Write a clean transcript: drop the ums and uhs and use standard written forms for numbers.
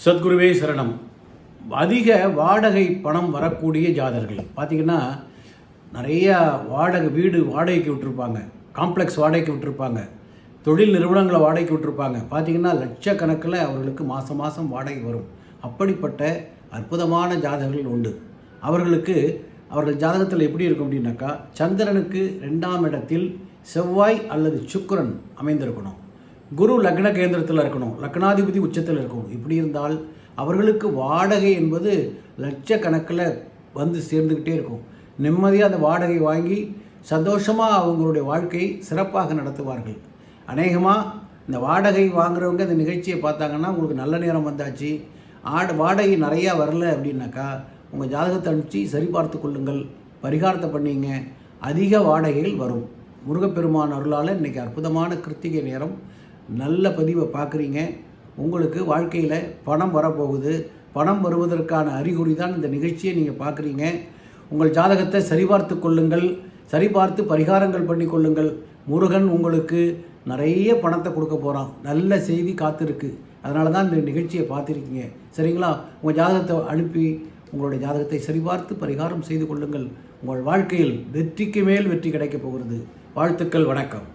சத்குருவே சரணம். அதிக வாடகை பணம் வரக்கூடிய ஜாதகர்கள் பார்த்திங்கன்னா, நிறையா வீடு வாடகைக்கு விட்டுருப்பாங்க, காம்ப்ளெக்ஸ் வாடகைக்கு விட்டுருப்பாங்க, தொழில் நிறுவனங்களை வாடகைக்கு விட்டுருப்பாங்க. பார்த்திங்கன்னா லட்சக்கணக்கில் அவர்களுக்கு மாதம் மாதம் வாடகை வரும். அப்படிப்பட்ட அற்புதமான ஜாதகர்கள் உண்டு. அவர்கள் ஜாதகத்தில் எப்படி இருக்கும் அப்படின்னாக்கா, சந்திரனுக்கு 2ஆம் இடத்தில் செவ்வாய் அல்லது சுக்கிரன் அமைந்திருக்கணும், குரு லக்ன கேந்திரத்தில் இருக்கணும், லக்னாதிபதி உச்சத்தில் இருக்கணும். இப்படி இருந்தால் அவர்களுக்கு வாடகை என்பது லட்சக்கணக்கில் வந்து சேர்ந்துக்கிட்டே இருக்கும். நிம்மதியாக அந்த வாடகை வாங்கி சந்தோஷமாக அவங்களுடைய வாழ்க்கை சிறப்பாக நடத்துவார்கள். அநேகமாக இந்த வாடகை வாங்குறவங்க இந்த நிகழ்ச்சியை பார்த்தாங்கன்னா, உங்களுக்கு நல்ல நேரம் வந்தாச்சு, வாடகை நிறையா வரல அப்படின்னாக்கா உங்கள் ஜாதகத்தை அனுப்பிச்சு சரிபார்த்து கொள்ளுங்கள், பரிகாரத்தை பண்ணிங்க, அதிக வாடகைகள் வரும். முருகப்பெருமான் அருளால் இன்றைக்கி அற்புதமான கிருத்திகை நேரம், நல்ல பதிவை பார்க்குறீங்க. உங்களுக்கு வாழ்க்கையில் பணம் வரப்போகுது. பணம் வருவதற்கான அறிகுறி தான் இந்த நிகழ்ச்சியை நீங்கள் பார்க்குறீங்க. உங்கள் ஜாதகத்தை சரிபார்த்து கொள்ளுங்கள், சரிபார்த்து பரிகாரங்கள் பண்ணி கொள்ளுங்கள். முருகன் உங்களுக்கு நிறைய பணத்தை கொடுக்க போகிறான். நல்ல செய்தி காத்திருக்கு. அதனால தான் இந்த நிகழ்ச்சியை பார்த்துருக்கீங்க. சரிங்களா? உங்கள் ஜாதகத்தை அனுப்பி உங்களுடைய ஜாதகத்தை சரிபார்த்து பரிகாரம் செய்து கொள்ளுங்கள். உங்கள் வாழ்க்கையில் வெற்றிக்கு மேல் வெற்றி கிடைக்கப் போகிறது. வாழ்த்துக்கள். வணக்கம்.